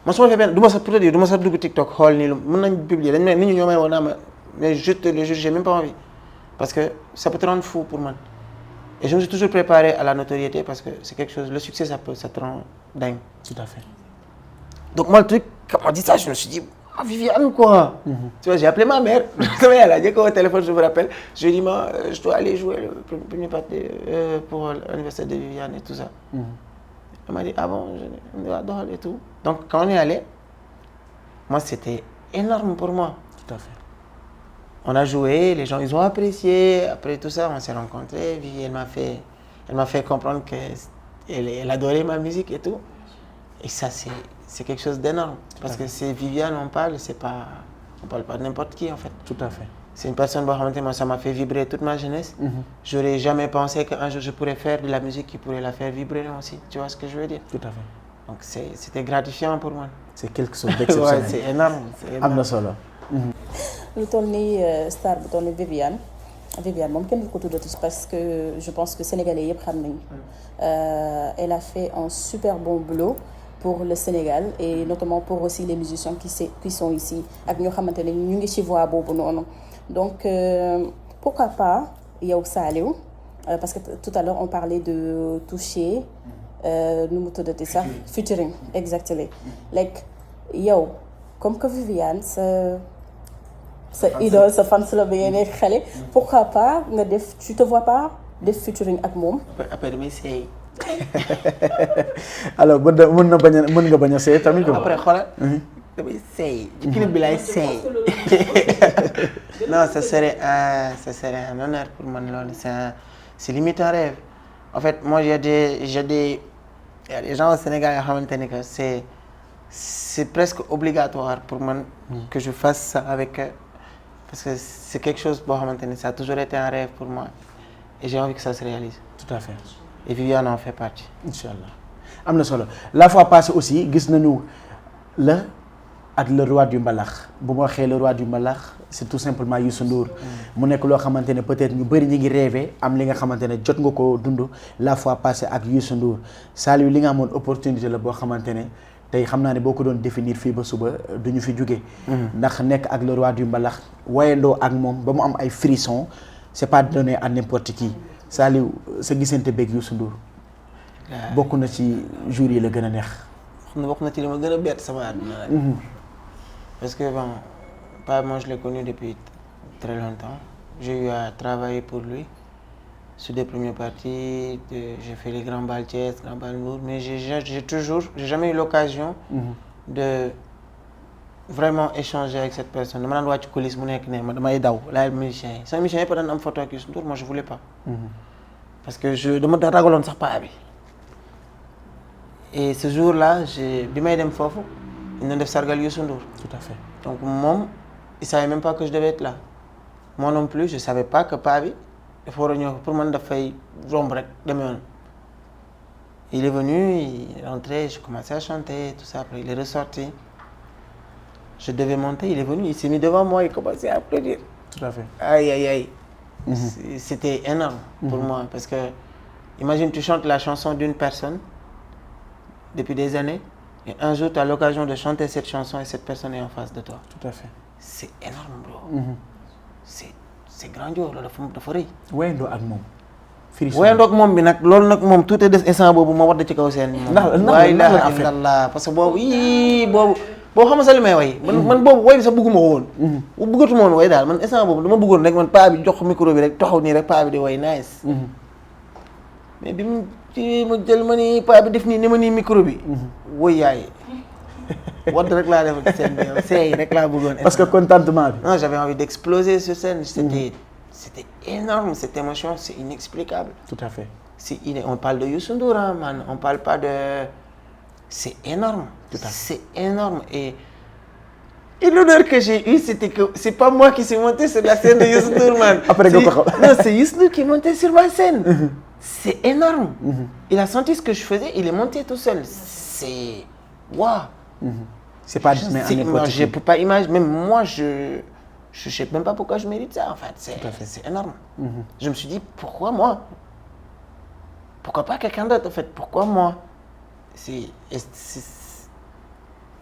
moi su ma defee benn du ma sax pour te dire du ma sax dugg TikTok xool nii lu mën nañ publier dañ ne nit ñi ñoo may woo naa ma mais je te le jure j'ai même pas envie parce que ça peut te rendre fou pour moi. Et je me suis toujours préparé à la notoriété parce que c'est quelque chose, le succès ça te rend dingue. Tout à fait. Donc moi le truc, quand on dit ça, je me suis dit ah Viviane quoi. Tu vois, j'ai appelé ma mère. Elle a dit qu'au téléphone, je me rappelle. Je lui ai dit, je dois aller jouer le premier parti pour l'anniversaire de Viviane et tout ça. Elle m'a dit, ah bon, je dois et tout. Donc quand on est allé, moi c'était énorme pour moi. Tout à fait. On a joué, les gens ils ont apprécié. Après tout ça, on s'est rencontrés. Viviane elle m'a fait comprendre qu'elle adorait ma musique et tout. Et ça c'est quelque chose d'énorme. Parce que c'est Viviane, on parle pas de n'importe qui en fait. Tout à fait. C'est une personne, moi, ça m'a fait vibrer toute ma jeunesse. J'aurais jamais pensé qu'un jour je pourrais faire de la musique qui pourrait la faire vibrer aussi. Tu vois ce que je veux dire? Tout à fait. Donc c'était gratifiant pour moi. C'est quelque chose d'exceptionnel. Ouais, c'est énorme. am na solo. lu toll ni star bu toll ni Viviane moom kenn du ko tuddati parce que je pense que sénégalais yëpp xam nañu. Elle a fait un super bon boulot pour le Sénégal et notamment pour aussi les musiciens qui sont ici ak ñoo xamante ne ñu ngi ci voix boobu noonu. Donc pourquoi pas yow Saliou parce que tout à l'heure on parlait de toucher nu mu tuddati sax featuring exactement like yow comme que Viviane sa idole sa fan la bi ngeen nekk xale pourquoi pas nga def tu te vois pas def featuring ak moom. après damay seey. alors mën nga bañ a seey tamit. après xoolal. damay seey. ci clip bi laay seey. non ça serait un honneur pour man loolu c'est limite un rêve. En fait moi il y a des gens au Sénégal yoo xamante ni que c'est presque obligatoire pour man que je fasse ça avec eux. Parce que c'est quelque chose boo xamante ni ça a toujours été un rêve pour moi et j'ai envie que ça se réalise. Tout à fait. Et Viviane en fait partie. Inch'Allah am na solo la fois passée aussi gis nañu la ak le roi du mbalax bu ma waxee le roi du mbalax c'est tout simplement Youssou Ndour. mu nekk loo xamante ne peut-être ñu bëri ñu ngi rêvé am li nga xamante ne jot nga ko dund la fois passée ak Youssou Ndour Saliou li nga amoon opportunité la boo xamante ne tey xam naa ne boo ko doon définir fii ba suba duñu fi jóge ndax nekk ak le roi du mbalax wayandoo ak moom ba mu am ay frissons c'est pas donné à n'importe qui Saliou sa gisante beeg Youssou Ndour bokk na ci jour yi la gën a neex. bokk na ci li ma gën a bett sama àdduna rek. Parce que bon Pape moi je l'ai connu depuis très longtemps. J'ai eu à travailler pour lui sur des premières parties. J'ai fait les grands bals Thiès, grands bals Mbour, mais j'ai jamais eu l'occasion de vraiment échanger avec cette personne. dama daan wàcc coulisse mu nekk ne ma damay daw laaj musicien yi sama musicien yëpp daan am photo ak Youssou Ndour, moi je voulais pas. Parce que dama ragaloon sax paa bi. Et ce jour-là bi may dem foofu ñu doon def sargal Youssou Ndour. Tout à fait. Donc moom il savait même pas que je devais être là. Moi non plus je savais pas que paa bi dafa war a ñëw pour man dafay romb rek dem yoon. Il est venu, il est rentré, j'ai commencé à chanter tout ça, après il est ressorti. Je devais monter, il est venu, il s'est mis devant moi, il commençait à applaudir. Tout à fait. Aïe aïe aïe. C'était énorme pour moi parce que imagine tu chantes la chanson d'une personne depuis des années et un jour tu as l'occasion de chanter cette chanson et cette personne est en face de toi. Tout à fait. C'est énorme bro. C'est grandiose loolu dafa rëy. wayandoo ak moom. wayandoo ak moom bi nag loolu nag moom tout est des instant boobu ma war ci kaw seen. ndax parce que boobu boo xam nga sax li may way man boobu way bi sax bëgguma ko woon. bëggatuma woon way daal man instant boobu dama bëggoon rek man paa bi jox micro bi rek taxaw nii rek paa bi di way nice. mais bi mu jël ma ni paa bi def nii ni ma nii micro bi. woy yaay. wadd rek laa def ak scène bi seey rek laa bëggoon. parce que contentement bi. non j'avais envie d'exploser sur scène. C'était énorme cette émotion, c'est inexplicable. Tout à fait. On parle de Youssou Ndour, hein, man. On parle pas de. C'est énorme. Tout à fait. C'est énorme. Et l'honneur que j'ai eu, c'était que c'est pas moi qui suis monté sur la scène de Youssou Ndour, man. Non, c'est Youssou Ndour qui est monté sur ma scène. C'est énorme. Il a senti ce que je faisais, il est monté tout seul. C'est. Waouh! C'est pas n'importe qui. Je peux pas imaginer, même moi, je sais même pas pourquoi je mérite ça en fait, c'est énorme. Je me suis dit pourquoi moi? Pourquoi pas quelqu'un d'autre en fait? Pourquoi moi?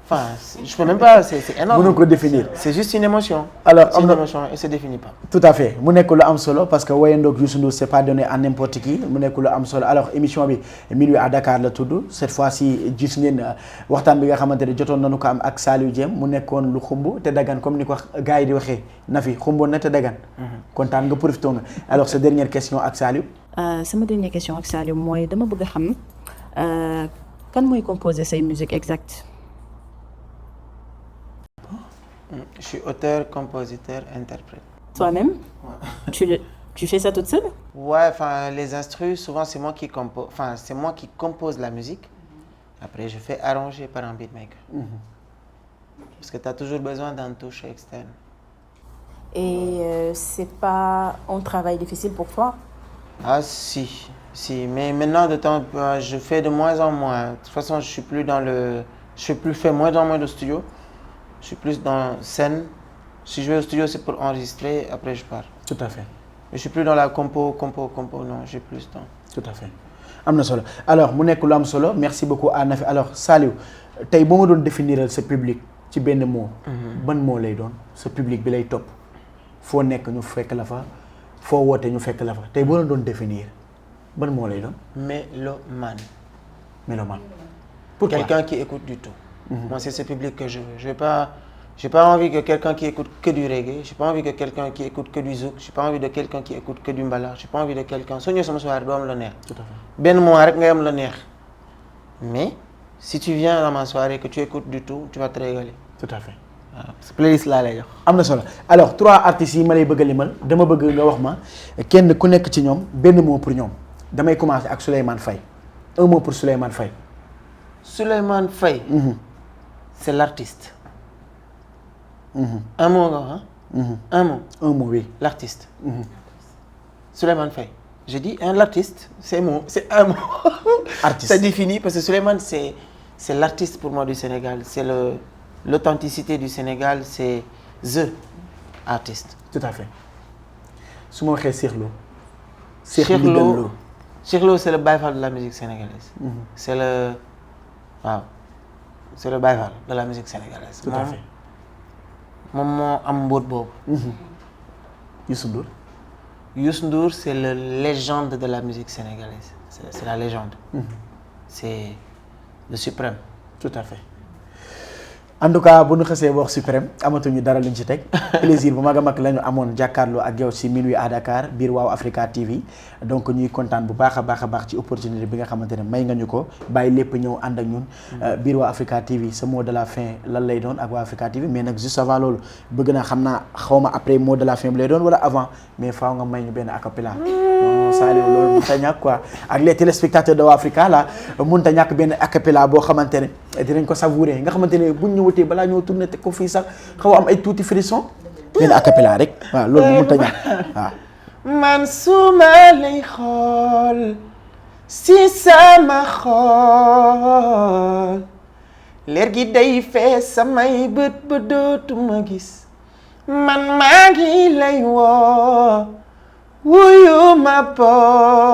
Enfin, je peux même pas, c'est énorme. mënoo ko définir. C'est juste une émotion. Alors c'est une émotion et se définit pas. Tout à fait mu nekk lu am solo parce que wayandoog Youssou Ndour c'est pas donné à n'importe qui mu nekk lu am solo alors émission bi Minuit à Dakar la tudd cette fois-ci gis ngeen waxtaan bi nga xamante ne jotoon nañu ko am ak Saliou Diém mu nekkoon lu xumb te dagan comme ni ko gars yi di waxee na fi xumboon na te dagan. kontaan nga profité nga alors sa dernière question ak Saliou. sama dernière question ak Saliou mooy dama bëgg a xam kan mooy composer say musique exacte. Je suis auteur, compositeur, interprète. Toi-même? Ouais. Tu fais ça toute seule? Ouais, enfin les instrus, souvent c'est moi qui compose. Enfin c'est moi qui compose la musique. Après je fais arranger par un beatmaker. Parce que tu as toujours besoin d'un touche externe. Et c'est pas un travail difficile pour toi? Ah si, mais maintenant je fais de moins en moins. De toute façon je fais moins en moins de studio. Je suis plus dans scène. Si je vais au studio, c'est pour enregistrer, après je pars. Tout à fait. Je suis plus dans la compo, non, j'ai plus de temps. Tout à fait. Am na solo alors mu nekk lu am solo merci beaucoup à Nafi alors Saliou tey boo ma doon définiral sa public ci benn mot. ban mot lay doon sa public bi lay topp foo nekk ñu fekk la fa foo woote ñu fekk la fa tey boo la doon définir ban mot lay doon. Mélomane. Mélomane. Pourquoi? Quelqu'un qui écoute du tout. Moi, c'est ce public que je veux. J'ai pas envie que quelqu'un qui écoute que du reggae. J'ai pas envie que quelqu'un qui écoute que du zouk. J'ai pas envie de quelqu'un qui écoute que du mbala. J'ai pas envie de quelqu'un. Soo ñëwee sama soirée doo am la neex. Tout à fait. benn mois rek nga am la neex. Mais si tu viens dans ma soirée que tu écoutes du tout, tu vas te régaler. Tout à fait. waaw playlist laa lay jox. am na solo alors 3 artistes yi ma lay bëgg a limal dama bëgg nga wax ma kenn ku nekk ci ñoom benn mot pour ñoom damay commencer ak Souleymane Faye un mot pour Souleymane Faye. Souleymane Faye. C'est l'artiste. Un mot nga un mot. Un mot oui. L'artiste. Souleymane Faye. Je dis l'artiste, c'est un mot. Artiste. Ça définit parce que Souleymane c'est l'artiste pour moi du Sénégal, c'est l'authenticité du Sénégal, c'est the artiste. Tout à fait. su ma waxee Cheikh Lo. Cheikh Lo c'est le Baye Fall de la musique sénégalaise. C'est le Baye Fall de la musique sénégalaise. Tout à fait. moom moo am mbóot boobu. Youssou Ndour. Youssou Ndour c'est la légende de la musique sénégalaise. C'est la légende. C'est le suprême. Tout à fait. En tout cas bu ñu xasee wax suprême amatuñu dara luñ ci teg plaisir bu mag a mag la ñu amoon jàkkaarloo ak yow ci Minuit à Dakar biir Wow Africa TV donc ñuy kontaan bu baax a baax ci opportunité bi nga xamante ne may nga ñu ko bàyyi lépp ñëw ànd ak ñun biir Wow Africa TV sa mot de la fin lan lay doon ak Wow Africa TV mais nag juste avant loolu bëgg naa xam naa xawma après mot de la fin bi lay doon wala avant mais faaw nga may ñu benn acapella. Saliou loolu mënut a ñàkk quoi ak les téléspectateurs de Wow Africa là mënut a ñàkk benn acapella boo xamante ne dinañ ko savourer nga xamante ne buñ ñëwatee balaa ñoo tourné te ko fii sax xaw am ay tuuti frisson benn acapella rek waaw loolu mënut a ñàkk waaw. man suma lay xool si sama xool leer gi day fees samay bët ba dootuma gis man maa ngi lay woo wuyu ma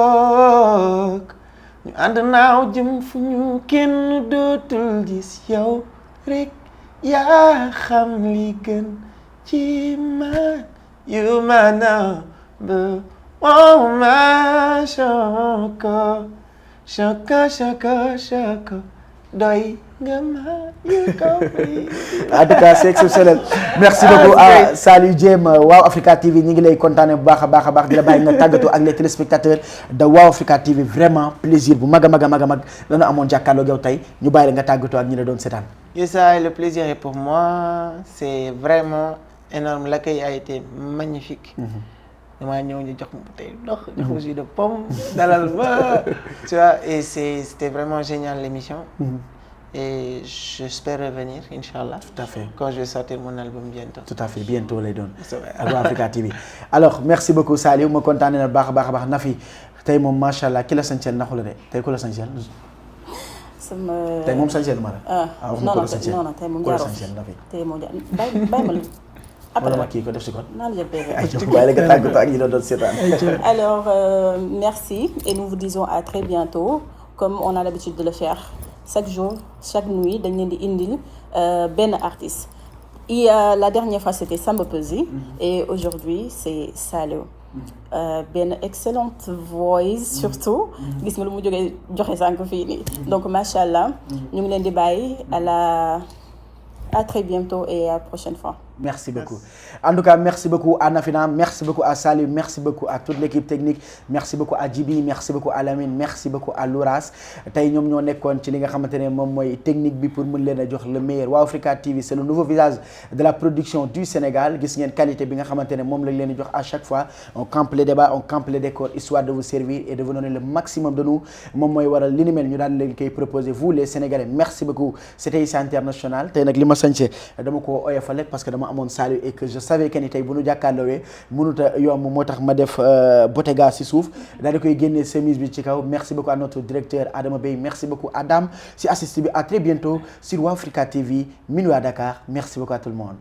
bokk ñu ànd naaw jëm fu ñu kenn dootul gis yow rek yaa xam li gën ci man you ma now but oh ma shoko doy nga ma you compris. En tout cas c'est exceptionnel merci beaucoup à Saliou Diém Wow Africa TV ñi ngi lay kontaane bu baax a baax di la bàyyi nga tàggatoo ak les téléspectateurs de Wow Africa TV vraiment plaisir bu mag a mag lanu amoon jàkkaarloo yow tey ñu bàyyi la nga tàggatoo ak ñi la doon seetaan. Yessa, le plaisir est pour moi c'est vraiment énorme l'accueil a été magnifique. damaa ñëw ñu jox ma bouteille ndox jox ma jus de pomme dalal ma tu vois et c'était vraiment génial l'émission. Et j'espère revenir inchallah. Tout à fait. Quand je vais sortir mon album bientôt. Tout à fait bientôt lay doon. ak Wow Africa TV. alors merci beaucoup Saliou ma kontaane na baax a baax Nafi tey moom macha allah ki la sañseel naxu la de tey ku la sañseel. sama tey moom sañseel ma la. non non tey moom jaaroo tey moom bàyyi ma la. après ma kii ko def si kon. naa la jël bàyyi la nga tàggatoo ak ñi la doon seetaan. Alors merci et nous vous disons à très bientôt comme on a l'habitude de le faire chaque jour chaque nuit dañ leen di indil benn artiste. La dernière fois c'était Samba Peuzzi et aujourd'hui c'est Saliou. Benn excellente voice surtout. gis nga lu mu jógee joxe sànq fii nii. donc macha allah ñu ngi leen di bàyyi à très bientôt et à la prochaine fois. Merci beaucoup. En tout cas, merci beaucoup à Nafina, merci beaucoup à Saliou, merci beaucoup à toute l'équipe technique, merci beaucoup à Djibi, merci beaucoup à Lamine, merci beaucoup à Louras. Tay ñom ñoo nekkon ci li nga xamantene mom moy technique bi pour mën leena jox le meilleur. Wow Africa TV, c'est le nouveau visage de la production du Sénégal. Gis ngeen qualité bi nga xamantene mom lañ leen jox à chaque fois. On campe les débats, on campe les décors histoire de vous servir et de vous donner le maximum de nous. Mom moy waral li ni mel ñu daan leen koy proposer vous les Sénégalais. Merci beaucoup. C'était ici international. Tay nak lima sañé dama ko oyofal parce que dama amoon Saliou et que je savais que ni tey bu nu jàkkaarloowee mënut a yomb moo tax ma def Bottega si suuf daal di koy génnee chemise bi ci kaw. Merci beaucoup à notre directeur Adama Bey, merci beaucoup à Dame si assisté bi. À très bientôt sur Wow Africa TV minuit à Dakar. Merci beaucoup à tout le monde.